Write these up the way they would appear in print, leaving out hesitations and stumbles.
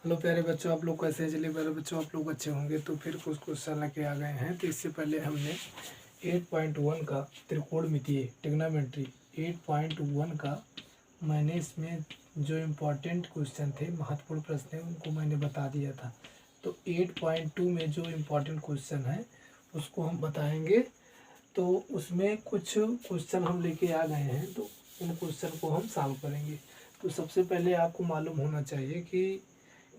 Hello प्यारे बच्चों, आप लोग कैसे हैं? चलिए प्यारे बच्चों, आप लोग अच्छे होंगे। तो फिर कुछ क्वेश्चन लेके आ गए हैं। तो इससे पहले हमने 8.1 का त्रिकोणमितीय ट्रिग्नोमेट्री 8.1 का मैंने इसमें जो इम्पोर्टेंट क्वेश्चन थे, महत्वपूर्ण प्रश्न थे, उनको मैंने बता दिया था। तो 8.2 में जो इम्पोर्टेंट क्वेश्चन है उसको हम बताएंगे। तो उसमें कुछ क्वेश्चन हम लेके आ गए हैं, तो उन क्वेश्चन को हम सॉल्व करेंगे। तो सबसे पहले आपको मालूम होना चाहिए कि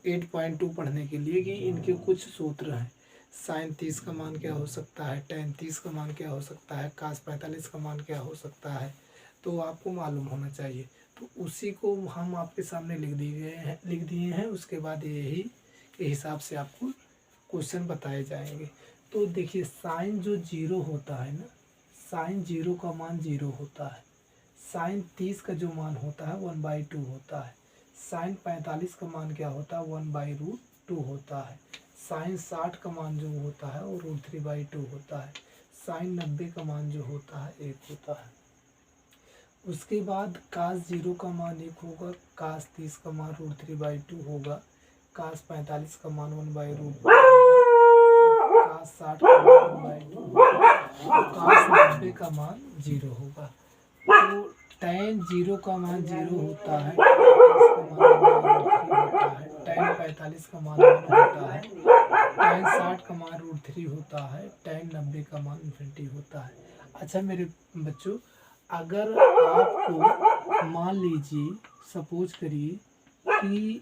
8.2 पढ़ने के लिए कि इनके कुछ सूत्र हैं। साइन 30 का मान क्या हो सकता है, टेन 30 का मान क्या हो सकता है, कास 45 का मान क्या हो सकता है, तो आपको मालूम होना चाहिए। तो उसी को हम आपके सामने लिख दिए हैं। उसके बाद यही के हिसाब से आपको क्वेश्चन बताए जाएंगे। तो देखिए, साइन जो जीरो होता है ना, साइन जीरो का मान जीरो होता है। साइन 30 का जो मान होता है 1/2 होता है। साइन 45 का मान क्या होता है, 1/√2 होता है। साइन 60 का मान जो होता है वो √3/2 होता है। साइन 90 का मान जो होता है 1 होता है। उसके बाद कास 0 का मान 1 होगा, कास 30 का मान √3/2 होगा, कास 45 का मान 1/√2 होगा, कास 60 का मान 1/2 होगा, कास 90 का मान 0 होगा। तो tan 0 का मान 0 होता है, tan 45 का मान 1 होता है, tan 60 का मान √3 होता है, tan 90 का मान इन्फिनिटी होता है। अच्छा मेरे बच्चों, अगर आपको मान लीजिए, सपोज करिए कि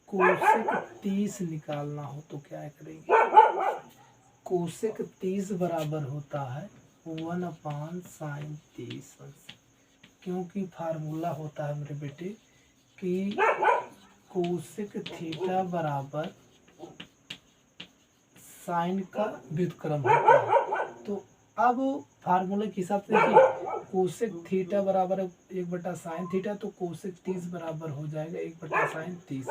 कोसेक 30 निकालना हो तो क्या करेंगे? कोसेक 30 बराबर होता है 1/sin 30, क्योंकि फार्मूला होता है मेरे बेटे कि कोसेक थीटा बराबर साइन का व्युत्क्रम होता है। तो अब फार्मूले के हिसाब से देखिए, कोसेक थीटा बराबर 1/sin थीटा, तो कोसेक 30 बराबर हो जाएगा 1/sin 30।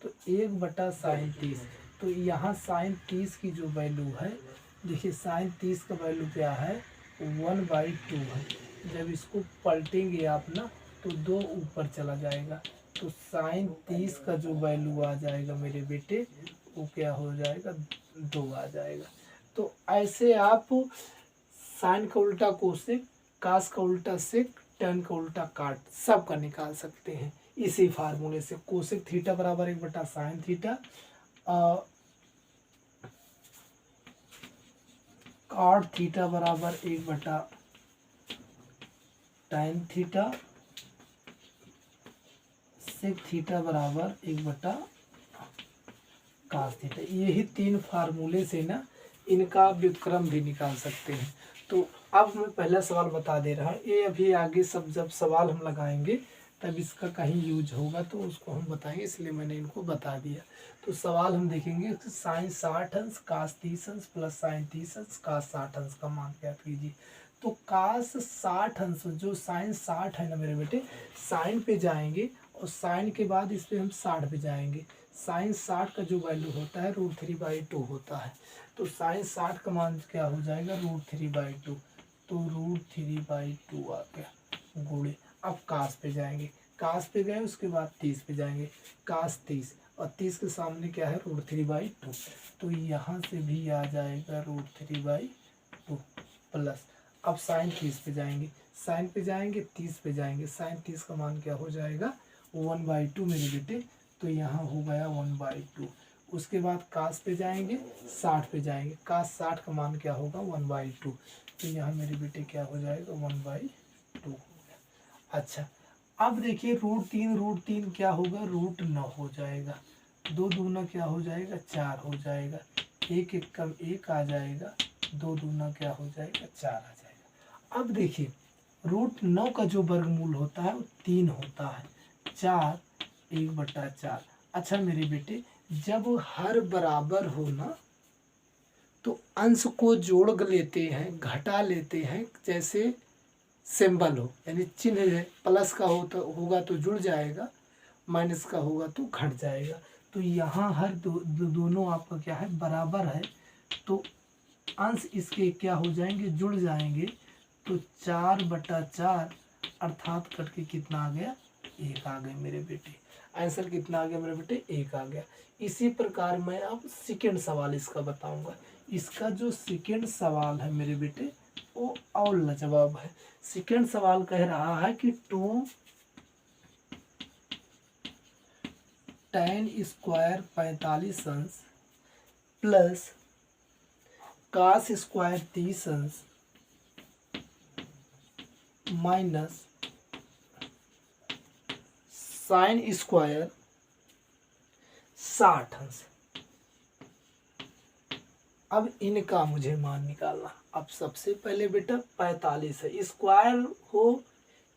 तो 1/sin 30, तो यहाँ साइन 30 की जो वैल्यू है, देखिए साइन 30 का वैल्यू क्या है, 1/2 है। जब इसको पलटेंगे आप ना, तो 2 ऊपर चला जाएगा, तो साइन 30 का जो वैल्यू आ जाएगा मेरे बेटे, वो क्या हो जाएगा, 2 आ जाएगा। तो ऐसे आप साइन का उल्टा कोसेक, कास का उल्टा सेक, टन का उल्टा काट, सब का निकाल सकते हैं इसी फार्मूले से। कोसेक थीटा बराबर 1/sin थीटा, काट थीटा बराबर 1/tan थीटा, सेक थीटा बराबर 1/cos थीटा। यही 3 फार्मूले से ना इनका व्युत्क्रम भी निकाल सकते हैं। तो अब मैं पहला सवाल बता दे रहा हूँ, ये अभी आगे सब जब सवाल हम लगाएंगे तब इसका कहीं यूज होगा तो उसको हम बताएंगे, इसलिए मैंने इनको बता दिया। तो सवाल हम देखेंगे, साइन 60 अंश कास 30 अंश प्लस साइन 30 अंश कास 60 अंश का मान ज्ञात कीजिए। तो कास 60 अंश, जो साइन 60 है ना मेरे बेटे, साइन पे जाएंगे और साइन के बाद इस पर हम 60 पे जाएंगे। साइन 60 का जो वैल्यू होता है √3/2 होता है। तो साइन 60 का मान क्या हो जाएगा, √3/2। तो √3/2 आ गया गुणे। अब कास पे जाएंगे, कास पे गए, उसके बाद 30 पे जाएंगे, कास 30, और 30 के सामने क्या है, √3/2। तो यहाँ से भी आ जाएगा √3/2 प्लस। अब साइन 30 पे जाएंगे, साइन पे जाएंगे, 30 पे जाएंगे, साइन 30 का मान क्या हो जाएगा, 1/2 मेरे बेटे। तो यहाँ हो गया 1/2। उसके बाद कास पे जाएंगे, 60 पे जाएंगे, कास 60 का मान क्या होगा, 1/2। तो यहाँ मेरे बेटे क्या हो जाएगा, 1/2 हो गया। अच्छा, अब देखिए √3 क्या होगा, √9 हो जाएगा। 2 दूना क्या हो जाएगा, 4 हो जाएगा। 1 1 कम 1 आ जाएगा, 2 दूना क्या हो जाएगा, 4 आ जाएगा। अब देखिए, √9 का जो वर्गमूल होता है वो 3 होता है, 4 1/4। अच्छा मेरे बेटे, जब हर बराबर हो ना, तो अंश को जोड़ लेते हैं, घटा लेते हैं, जैसे सिंबल हो, यानी चिन्ह है, प्लस का हो तो होगा तो जुड़ जाएगा, माइनस का होगा तो घट जाएगा। तो यहाँ हर दोनों आपका क्या है, बराबर है, तो अंश इसके क्या हो जाएंगे, जुड़ जाएंगे। तो 4/4 अर्थात कट के कितना आ गया, 1 आ गए मेरे बेटे। आंसर कितना आ गया मेरे बेटे, 1 आ गया। इसी प्रकार मैं अब सेकेंड सवाल इसका बताऊंगा। इसका जो सेकेंड सवाल है मेरे बेटे वो और लाजवाब है। सेकेंड सवाल कह रहा है कि 2 tan स्क्वायर 45 अंश प्लस cos स्क्वायर 30 अंश माइनस साइन स्क्वायर 60 अंश। अब इनका मुझे मान निकालना। अब सबसे पहले बेटा 45 है, स्क्वायर हो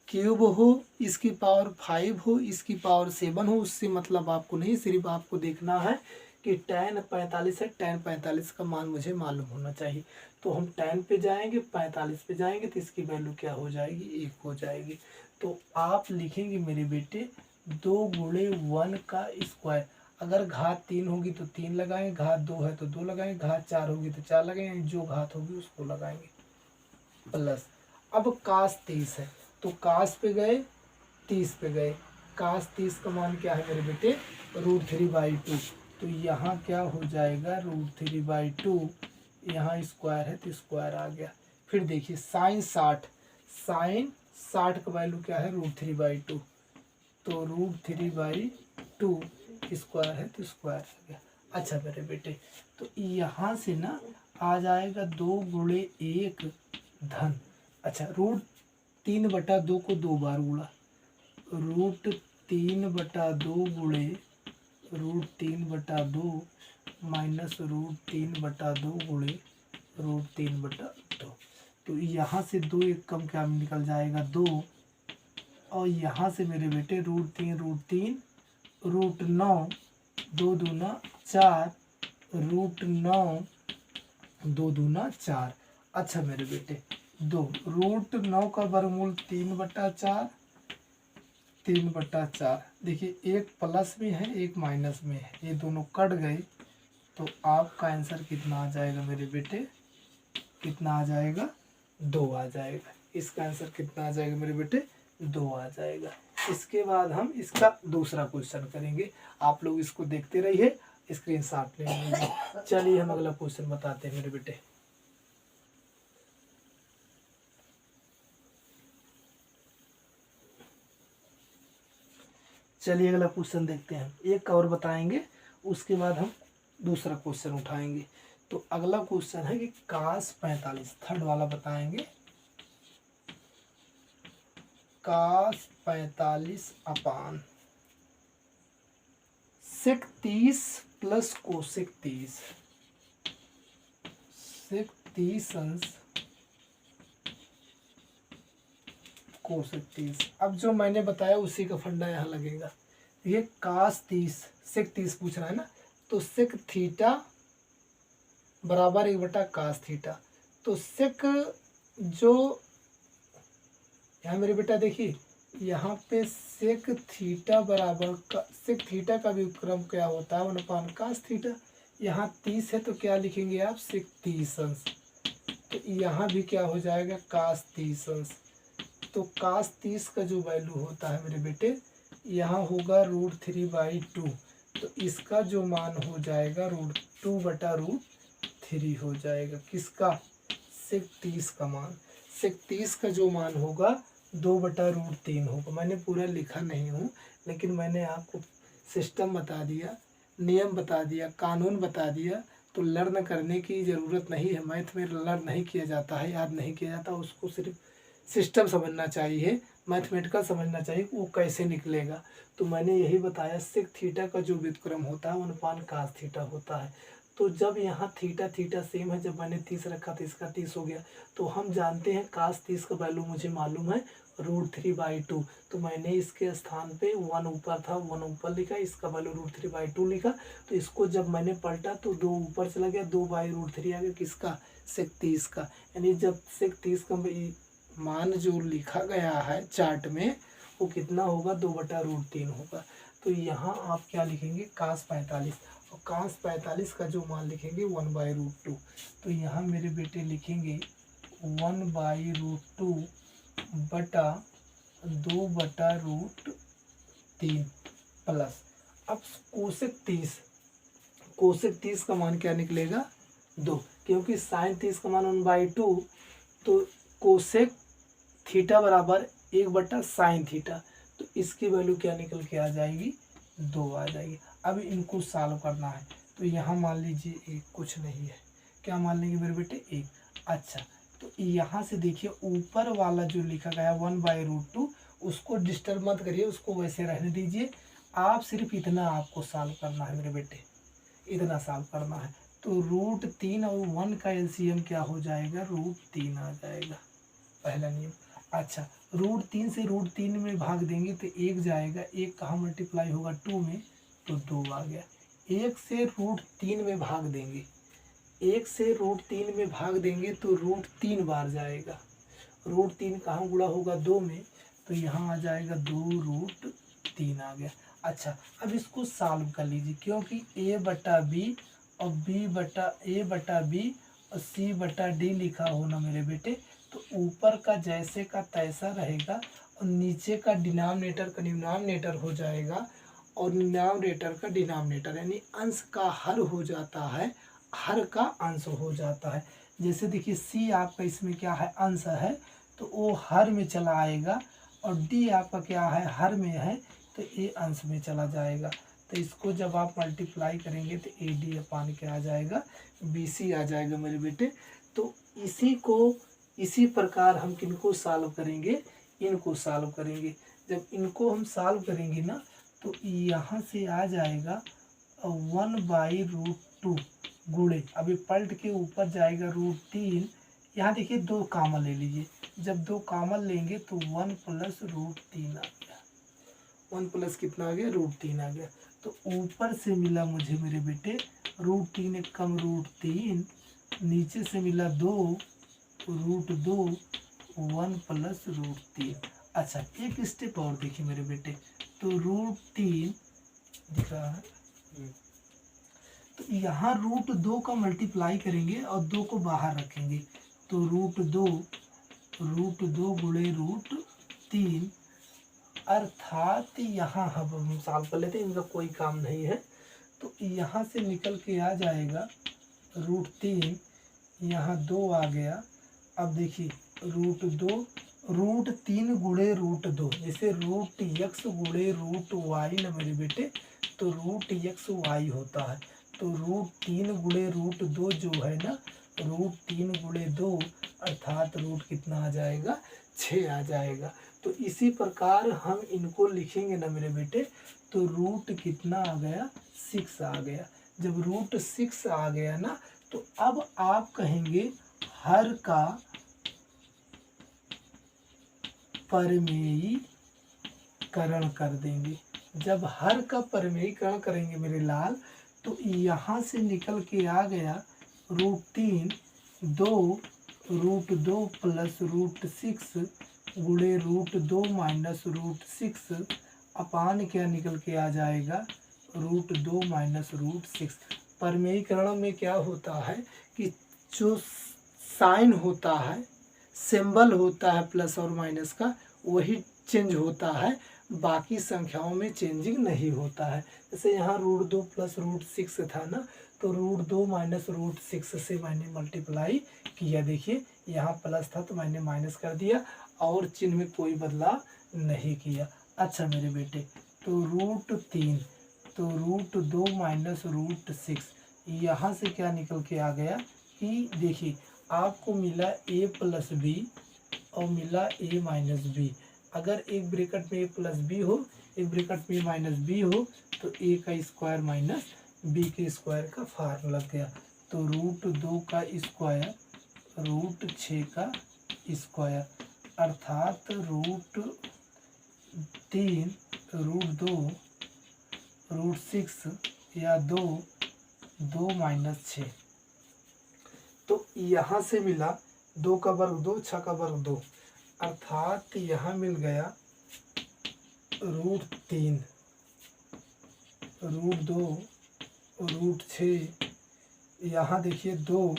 क्यूब हो, इसकी पावर 5 हो, इसकी पावर 7 हो, उससे मतलब आपको नहीं, सिर्फ आपको देखना है कि tan 45 है, tan 45 का मान मुझे मालूम होना चाहिए। तो हम tan पे जाएंगे, 45 पे जाएंगे तो इसकी वैल्यू क्या हो जाएगी, 1 हो जाएगी। तो आप लिखेंगे मेरे बेटे 2 गुणे 1 का स्क्वायर। अगर घात 3 होगी तो 3 लगाएंगे, घात 2 है तो 2 लगाएंगे, घात 4 होगी तो 4 लगाएंगे, जो घात होगी उसको लगाएंगे प्लस। अब कास 30 है तो कास पे गए 30 पे गए, कास 30 का मान क्या है मेरे बेटे, √3/2। तो यहाँ क्या हो जाएगा, √3/2, यहाँ स्क्वायर है तो स्क्वायर आ गया। फिर देखिए साइन 60, साइन 60 का वैल्यू क्या है, √3/2, तो √3/2 स्क्वायर है तो स्क्वायर आ गया। अच्छा मेरे बेटे तो यहाँ से ना आ जाएगा 2 गुणे 1 धन, अच्छा √3/2 को 2 बार गुणा, √3/2 गुणे √3/2 माइनस √3/2 गुणे √3/2। तो यहाँ से 2 एक कम क्या निकल जाएगा, 2, और यहाँ से मेरे बेटे √3 √9, 2 दूना 4, √9 2 दूना 4। अच्छा मेरे बेटे 2 √9 का वर्गमूल 3/4, 3/4। देखिए एक प्लस में है एक माइनस में है, ये दोनों कट गए तो आपका आंसर कितना आ जाएगा मेरे बेटे, कितना आ जाएगा, 2 आ जाएगा। इसका आंसर कितना आ जाएगा मेरे बेटे, 2 आ जाएगा। इसके बाद हम इसका दूसरा क्वेश्चन करेंगे, आप लोग इसको देखते रहिए, स्क्रीनशॉट ले लीजिए। चलिए हम अगला क्वेश्चन बताते हैं मेरे बेटे। चलिए अगला क्वेश्चन देखते हैं, एक और बताएंगे उसके बाद हम दूसरा क्वेश्चन उठाएंगे। तो अगला क्वेश्चन है कि cos 45, थर्ड वाला बताएंगे, cos 45 अपान sec 30 प्लस कोसेक 30, sec 30 अंश कोसेक 30। अब जो मैंने बताया उसी का फंडा यहाँ लगेगा। ये cos 30 sec 30 पूछ रहा है ना, तो sec थीटा बराबर 1/cos थीटा। तो sec जो यहाँ मेरे बेटा देखिए यहाँ पे sec थीटा बराबर का, sec थीटा का व्युत्क्रम क्या होता है, 1/cos थीटा। यहाँ 30 है तो क्या लिखेंगे आप, sec 30 अंश। तो यहाँ भी क्या हो जाएगा, cos 30 अंश। तो cos 30 का जो वैल्यू होता है मेरे बेटे यहाँ होगा √3/2। तो इसका जो मान हो जाएगा √2/√3 हो जाएगा। किसका, sec 30 का मान। sec 30 का जो मान होगा 2/√3 होगा। मैंने पूरा लिखा नहीं हूँ लेकिन मैंने आपको सिस्टम बता दिया, नियम बता दिया, कानून बता दिया। तो लर्न करने की ज़रूरत नहीं है, मैथ में लर्न नहीं किया जाता है, याद नहीं किया जाता, उसको सिर्फ सिस्टम समझना चाहिए, मैथमेटिकल समझना चाहिए कि वो कैसे निकलेगा। तो मैंने यही बताया sec थीटा का जो व्युत्क्रम होता है 1/cos थीटा होता है। तो जब यहाँ थीटा थीटा सेम है, जब मैंने 30 रखा तो इसका 30 हो गया। तो हम जानते हैं cos 30 का वैल्यू मुझे मालूम है √3/2। तो मैंने इसके स्थान पे 1 ऊपर था, 1 ऊपर लिखा, इसका वैल्यू √3/2 लिखा। तो इसको जब मैंने पलटा तो 2 ऊपर चला गया, 2/√3 आ गया, किसका, sec 30 का। यानी जब sec 30 का मान जो लिखा गया है चार्ट में वो कितना होगा, 2/√3 होगा। तो यहाँ आप क्या लिखेंगे, cos 45, और cos 45 का जो मान लिखेंगे 1/√2। तो यहाँ मेरे बेटे लिखेंगे 1/√2 बटा 2/√3। प्लस, अब कोसेक 30 का मान क्या निकलेगा 2, क्योंकि साइन 30 का मान 1/2, तो कोसेक थीटा बराबर 1/sin थीटा, तो इसकी वैल्यू क्या निकल के आ जाएगी 2 आ जाएगी। अब इनको सॉल्व करना है, तो यहाँ मान लीजिए एक कुछ नहीं है, क्या मान लेंगे मेरे बेटे 1। अच्छा, तो यहाँ से देखिए ऊपर वाला जो लिखा गया 1/√2 उसको डिस्टर्ब मत करिए, उसको वैसे रहने दीजिए। आप सिर्फ इतना आपको सॉल्व करना है मेरे बेटे, इतना सॉल्व करना है। तो √3 और 1 का एलसीएम क्या हो जाएगा, √3 आ जाएगा, पहला नियम। अच्छा, √3 से √3 में भाग देंगे तो 1 जाएगा, 1 कहाँ मल्टीप्लाई होगा 2 में, तो 2 आ गया। 1 से √3 में भाग देंगे, 1 से √3 में भाग देंगे तो √3 बार जाएगा, √3 कहाँ गुणा होगा 2 में, तो यहाँ आ जाएगा 2√3 आ गया। अच्छा, अब इसको सॉल्व कर लीजिए, क्योंकि a/b और a/b और c/d लिखा हो ना मेरे बेटे, तो ऊपर का जैसे का तैसा रहेगा और नीचे का डिनोमिनेटर का न्यूमरेटर हो जाएगा और न्यूमरेटर का डिनोमिनेटर, यानी अंश का हर हो जाता है, हर का अंश हो जाता है। जैसे देखिए c आपका इसमें क्या है, अंश है, तो वो हर में चला आएगा, और d आपका क्या है, हर में है, तो ये अंश में चला जाएगा। तो इसको जब आप मल्टीप्लाई करेंगे तो AD अपान क्या आ जाएगा, BC आ जाएगा मेरे बेटे। तो इसी प्रकार हम किनको सॉल्व करेंगे, इनको सॉल्व करेंगे। जब इनको हम सॉल्व करेंगे ना, तो यहाँ से आ जाएगा 1/√2 गुणे, अभी पलट के ऊपर जाएगा √3, यहाँ देखिए 2 कामन ले लीजिए, जब 2 कामन लेंगे तो 1 + √3 आ गया, 1 प्लस कितना आ गया, √3 आ गया। तो ऊपर से मिला मुझे मेरे बेटे √3 कम √3, नीचे से मिला 2 √2, 1 + √3। अच्छा, एक स्टेप और देखिए मेरे बेटे, तो √3 दिख रहा है, तो यहाँ √2 का मल्टीप्लाई करेंगे और 2 को बाहर रखेंगे, तो √2 गुणे √3, अर्थात यहाँ हम सॉल्व कर लेते हैं, इनका कोई काम नहीं है। तो यहाँ से निकल के आ जाएगा √3, यहाँ 2 आ गया। अब देखिए √3 गुणे √2, जैसे √x गुणे √y ना मेरे बेटे, तो √xy होता है, तो √3 गुणे √2 जो है ना, √3 गुणे 2 अर्थात रूट कितना आ जाएगा, 6 आ जाएगा। तो इसी प्रकार हम इनको लिखेंगे ना मेरे बेटे, तो रूट कितना आ गया, 6 आ गया। जब √6 आ गया ना, तो अब आप कहेंगे हर का परिमेयीकरण कर देंगे। जब हर का परिमेयीकरण करेंगे मेरे लाल, तो यहाँ से निकल के आ गया √3 2 √2 + √6 गुणे √2 - √6 अपान क्या निकल के आ जाएगा, √2 - √6। परिमेयीकरण में क्या होता है कि जो साइन होता है, सिंबल होता है प्लस और माइनस का, वही चेंज होता है, बाकी संख्याओं में चेंजिंग नहीं होता है। जैसे यहाँ √2 + √6 था ना, तो √2 - √6 से मैंने मल्टीप्लाई किया, देखिए यहाँ प्लस था तो मैंने माइनस कर दिया, और चिन्ह में कोई बदलाव नहीं किया। अच्छा मेरे बेटे, तो √3, तो √2 - √6, यहाँ से क्या निकल के आ गया कि देखिए आपको मिला a + b और मिला a - b। अगर एक ब्रैकेट में a + b हो, एक ब्रैकेट में -b हो, तो a का स्क्वायर माइनस b के स्क्वायर का फार्मूला लग गया। तो √2 का स्क्वायर √6 का स्क्वायर, अर्थात √3 √2 √6 या 2 - 6। तो यहाँ से मिला 2 का वर्ग 2, 6 का वर्ग 2, अर्थात यहाँ मिल गया √3 √2 √6, यहाँ देखिए 2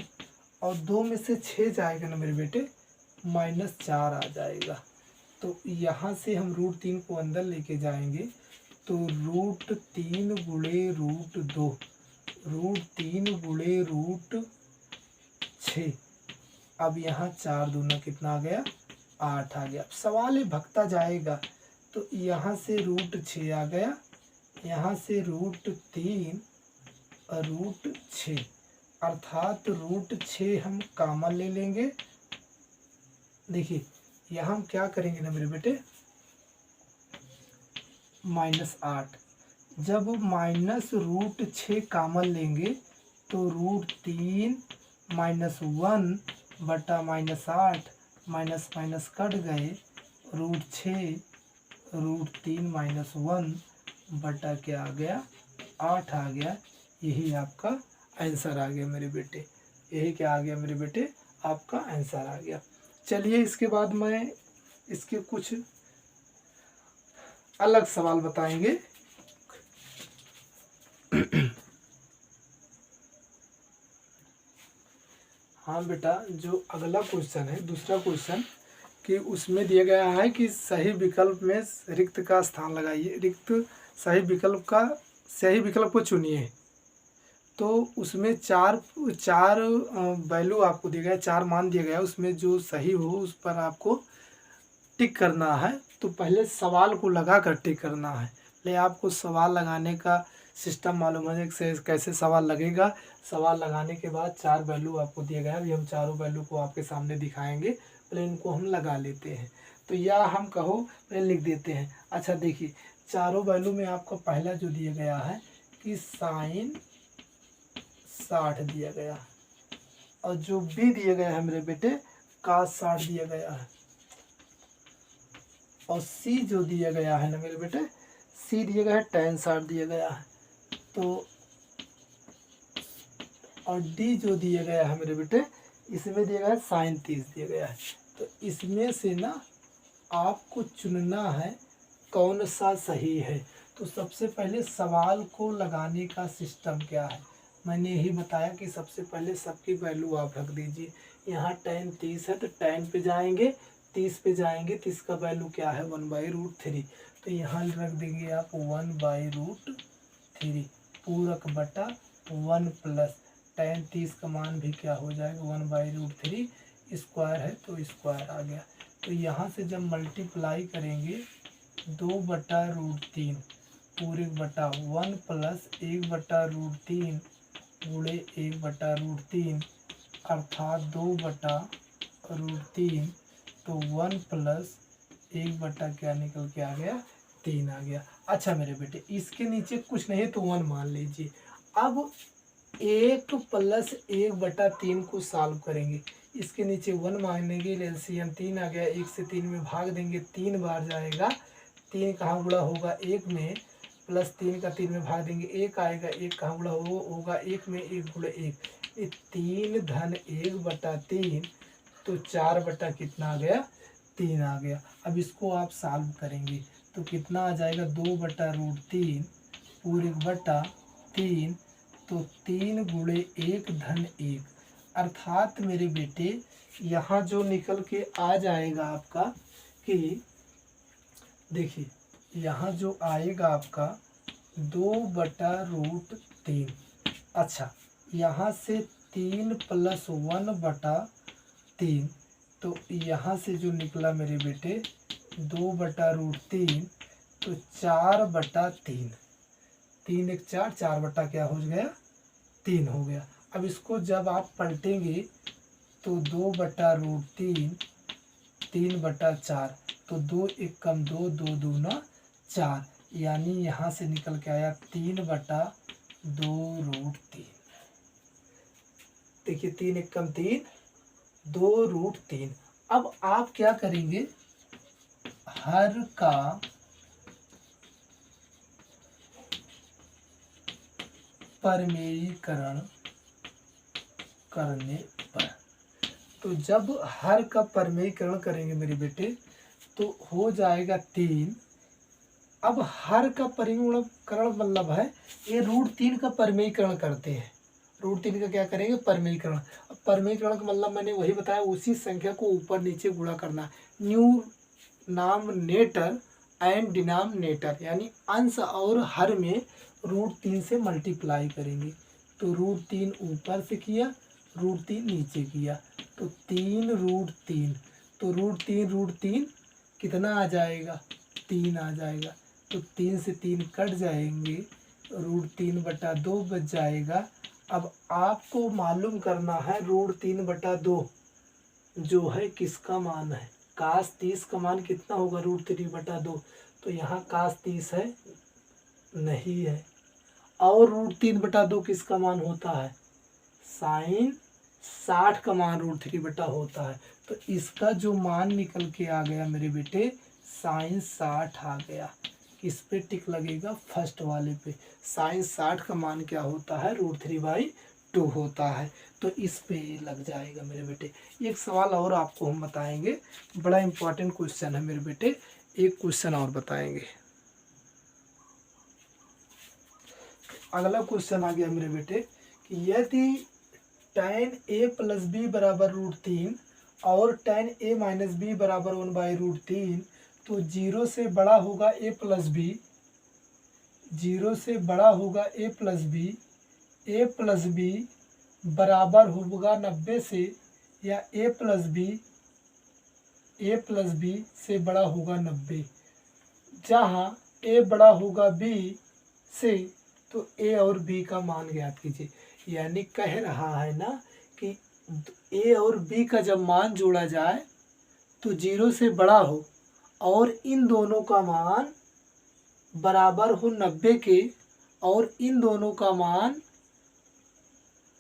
और 2 में से 6 जाएगा ना मेरे बेटे, -4 आ जाएगा। तो यहाँ से हम √3 को अंदर लेके जाएंगे, तो √3 गुणे √2, √3 गुणे √6। अब यहाँ 4 दूना कितना आ गया, 8 आ गया। अब सवाल है भगता जाएगा, तो यहाँ से √6 आ गया, यहाँ से √3 और √6, अर्थात √6 हम कॉमन ले लेंगे। देखिए यहाँ हम क्या करेंगे ना मेरे बेटे, -8। जब -√6 कॉमन लेंगे तो √3 -1 बटा -8, माइनस माइनस कट गए, √6 √3 -1 बटा क्या आ गया, 8 आ गया। यही आपका आंसर आ गया मेरे बेटे, यही क्या आ गया मेरे बेटे, आपका आंसर आ गया। चलिए इसके बाद मैं इसके कुछ अलग सवाल बताएंगे। हाँ बेटा, जो अगला क्वेश्चन है, दूसरा क्वेश्चन, कि उसमें दिया गया है कि सही विकल्प में रिक्त का स्थान लगाइए, सही विकल्प को चुनिए। तो उसमें चार वैल्यू आपको दिया गया, 4 मान दिया गया, उसमें जो सही हो उस पर आपको टिक करना है। तो पहले सवाल को लगा कर टिक करना है। ले आपको सवाल लगाने का सिस्टम मालूम है कैसे सवाल लगेगा। सवाल लगाने के बाद 4 वैल्यू आपको दिया गया है, अभी हम चारों वैल्यू को आपके सामने दिखाएंगे, पहले इनको हम लगा लेते हैं। तो या हम कहो पहले लिख देते हैं। अच्छा देखिए, चारों वैल्यू में आपको पहला जो दिया गया है कि sin 60 दिया गया, और जो बी दिया गया है मेरे बेटे cos 60 दिया गया है, और सी जो दिया गया है ना मेरे बेटे, सी दिया गया है tan 60 दिया गया है। तो और डी जो दिया गया है मेरे बेटे, इसमें दिया गया है sin 30 दिया गया है। तो इसमें से ना आपको चुनना है कौन सा सही है। तो सबसे पहले सवाल को लगाने का सिस्टम क्या है, मैंने यही बताया कि सबसे पहले सबकी वैल्यू आप रख दीजिए। यहाँ tan 30 है तो tan पे जाएंगे, 30 पे जाएंगे तो इसका वैल्यू क्या है 1/√3। तो यहाँ रख देंगे आप 1/√3 पूरक बटा 1 प्लस tan 30 का मान भी क्या हो जाएगा 1/√3, स्क्वायर है तो स्क्वायर आ गया। तो यहाँ से जब मल्टीप्लाई करेंगे 2/√3 पूरक बटा 1 प्लस 1/√3 गुणे 1/√3, अर्थात 2/√3, तो 1 प्लस 1 बटा क्या निकल के आ गया 3 आ गया। अच्छा मेरे बेटे, इसके नीचे कुछ नहीं तो 1 मान लीजिए। अब 1 प्लस 1/3 को सॉल्व करेंगे, इसके नीचे 1 मानेंगे, एलसीएम 3 आ गया, 1 से 3 में भाग देंगे, 3 बार जाएगा, 3 कहाँ गुणा होगा 1 में, प्लस 3 का 3 में भाग देंगे 1 आएगा, 1 कहाँ गुणा होगा 1 में, 1 गुणा 1, 3 धन 1/3, तो 4 बटा कितना आ गया 3 आ गया। अब इसको आप सॉल्व करेंगे तो कितना आ जाएगा 2/√3 पूरक बटा 3, तो 3 गुणे 1 धन 1, अर्थात मेरे बेटे यहाँ जो निकल के आ जाएगा आपका कि देखिए यहाँ जो आएगा आपका 2/√3। अच्छा यहाँ से 3 प्लस 1/3, तो यहाँ से जो निकला मेरे बेटे 2/√3, तो 4/3, 3 1 4, 4 बटा क्या हो गया 3 हो गया। अब इसको जब आप पलटेंगे तो 2/√3 3/4, तो 2 1 कम 2, 2 दूना 4, यानी यहाँ से निकल के आया 3/2√3। देखिए 3 1 कम 3, 2√3। अब आप क्या करेंगे, हर का परिमेयीकरण करने पर, तो जब हर का परिमेयीकरण करेंगे मेरे बेटे तो हो जाएगा 3। अब हर का परिमेयीकरण मतलब है ये √3 का परिमेयीकरण करते हैं, √3 का क्या करेंगे परिमेयीकरण। अब परिमेयीकरण का मतलब मैंने वही बताया, उसी संख्या को ऊपर नीचे गुणा करना, न्यूमरेटर एंड डिनोमिनेटर यानी अंश और हर में √3 से मल्टीप्लाई करेंगे। तो √3 ऊपर से किया, √3 नीचे किया, तो 3√3। तो √3 कितना आ जाएगा? 3 आ जाएगा। तो 3 से 3 कट जाएंगे, √3/2 बच जाएगा। अब आपको मालूम करना है √3/2 जो है किसका मान है। cos 30 का मान कितना होगा? √3/2। तो यहाँ cos 30 है नहीं है। और √3/2 किसका मान होता है? sin 60 का मान √3 होता है। तो इसका जो मान निकल के आ गया मेरे बेटे, sin 60 आ गया। किस पे टिक लगेगा? फर्स्ट वाले पे। sin 60 का मान क्या होता है? √3/2 होता है। तो इस पे लग जाएगा मेरे बेटे। एक सवाल और आपको हम बताएंगे, बड़ा इंपॉर्टेंट क्वेश्चन है मेरे बेटे। एक क्वेश्चन और बताएंगे। अगला क्वेश्चन आ गया मेरे बेटे कि यदि tan a + b = √3 और tan a - b = 1/√3, तो 0 से बड़ा होगा a + b, 0 से बड़ा होगा a + b, a + b बराबर होगा 90 से, या a + b से बड़ा होगा 90। जहाँ a बड़ा होगा b से, तो a और b का मान ज्ञात कीजिए। यानी कह रहा है ना कि a और b का जब मान जोड़ा जाए तो 0 से बड़ा हो और इन दोनों का मान बराबर हो 90 के, और इन दोनों का मान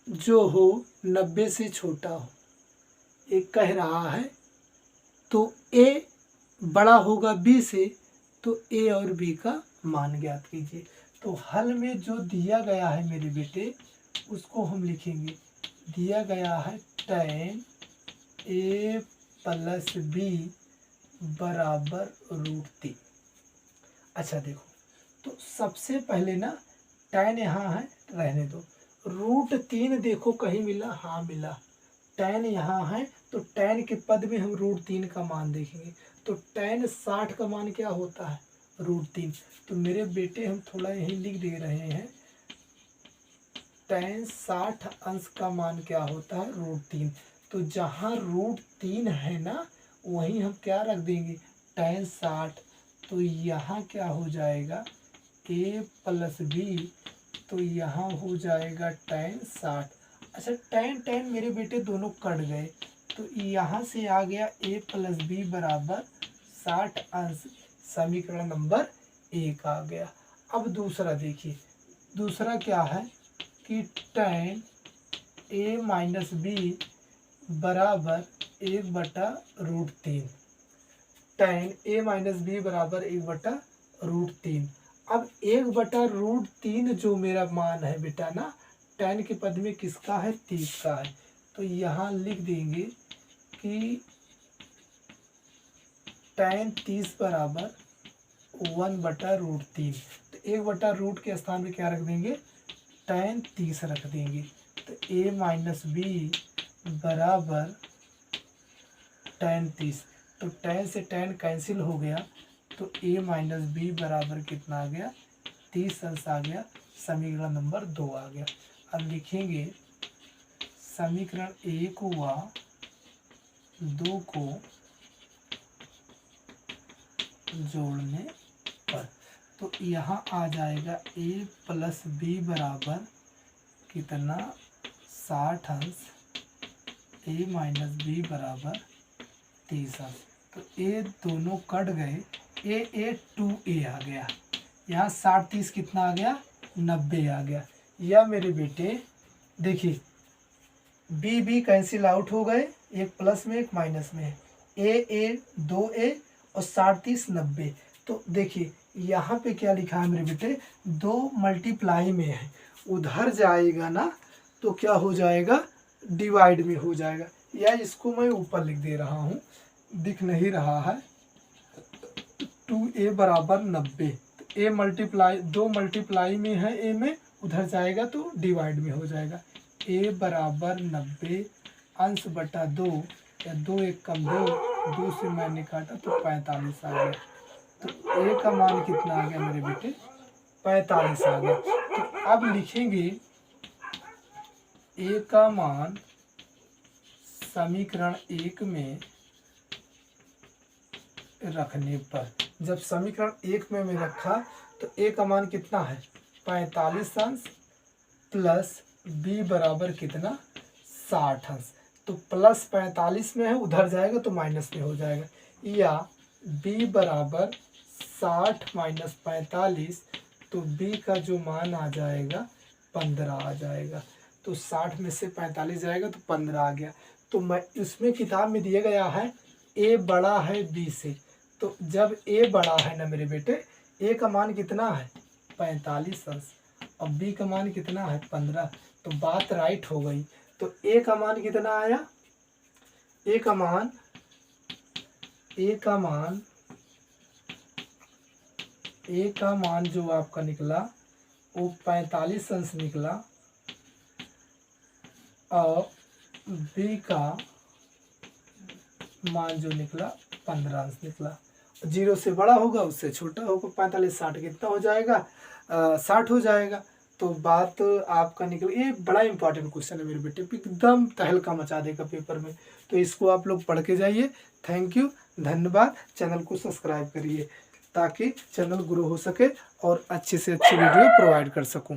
जो हो 90 से छोटा हो, एक कह रहा है। तो a बड़ा होगा b से, तो a और b का मान ज्ञात कीजिए। तो हल में जो दिया गया है मेरे बेटे उसको हम लिखेंगे। दिया गया है tan a + b बराबर √3। अच्छा देखो, तो सबसे पहले ना tan यहाँ है, रहने दो। √3 देखो कहीं मिला? हाँ मिला। tan यहाँ है तो tan के पद में हम √3 का मान देखेंगे। तो tan 60 का मान क्या होता है? √3। तो मेरे बेटे हम थोड़ा यही लिख दे रहे हैं, tan 60 अंश का मान क्या होता है? √3। तो जहाँ √3 है ना, वहीं हम क्या रख देंगे? tan 60। तो यहाँ क्या हो जाएगा? a + b, तो यहाँ हो जाएगा tan 60। अच्छा tan मेरे बेटे दोनों कट गए, तो यहाँ से आ गया a + b बराबर 60 अंश। समीकरण नंबर 1 आ गया। अब दूसरा देखिए, दूसरा क्या है कि tan a - b बराबर 1/√3। tan a - b बराबर 1/√3। अब 1/√3 जो मेरा मान है बेटा ना, tan के पद में किसका है? 30 का है। तो यहाँ लिख देंगे कि tan 30 बराबर 1/√3। तो 1/√3 के स्थान में क्या रख देंगे? tan 30 रख देंगे। तो a - b बराबर tan 30। तो tan से tan कैंसिल हो गया, तो a - b बराबर कितना आ गया? 30 अंश आ गया। समीकरण नंबर 2 आ गया। अब लिखेंगे समीकरण 1 व 2 को जोड़ने पर, तो यहाँ आ जाएगा a + b बराबर कितना? 60 अंश, a - b बराबर 30 अंश। तो a दोनों कट गए, a 2a आ गया। यहाँ 60 30 कितना आ गया? 90 आ गया। या मेरे बेटे देखिए, b कैंसिल आउट हो गए, एक प्लस में एक माइनस में है। a 2a और 60 30 90। तो देखिए यहाँ पे क्या लिखा है मेरे बेटे? 2 मल्टीप्लाई में है, उधर जाएगा ना तो क्या हो जाएगा? डिवाइड में हो जाएगा। या इसको मैं ऊपर लिख दे रहा हूँ, दिख नहीं रहा है। 2a बराबर 90। तो a 2 मल्टीप्लाई में है, a में उधर जाएगा तो डिवाइड में हो जाएगा। a बराबर 90 अंश बटा 2, या 2 × 1 = 2, 2 से मैंने काटा तो 45 आ गया। तो ए का मान कितना आ गया मेरे बेटे, 45 आ गया। तो अब लिखेंगे ए का मान समीकरण 1 में रखने पर, जब समीकरण 1 में रखा तो ए का मान कितना है 45 अंश प्लस बी बराबर कितना 60 अंश। तो प्लस 45 में है, उधर जाएगा तो माइनस में हो जाएगा, या b बराबर 60 माइनस 45, तो b का जो मान आ जाएगा 15 आ जाएगा। तो 60 में से 45 जाएगा तो 15 आ गया। तो मैं इसमें किताब में दिया गया है a बड़ा है b से, तो जब a बड़ा है ना मेरे बेटे, a का मान कितना है 45 अंश और b का मान कितना है 15, तो बात राइट हो गई। तो a का मान कितना आया, a का मान जो आपका निकला वो 45 अंश निकला और b का मान जो निकला 15 अंश निकला। 0 से बड़ा होगा उससे छोटा होगा, 45 60 कितना हो जाएगा 60 हो जाएगा। तो बात आपका निकल, ये बड़ा इंपॉर्टेंट क्वेश्चन है मेरे बेटे, एकदम तहलका मचा देगा पेपर में। तो इसको आप लोग पढ़ के जाइए। थैंक यू, धन्यवाद। चैनल को सब्सक्राइब करिए ताकि चैनल ग्रो हो सके और अच्छे से अच्छी वीडियो प्रोवाइड कर सकूं।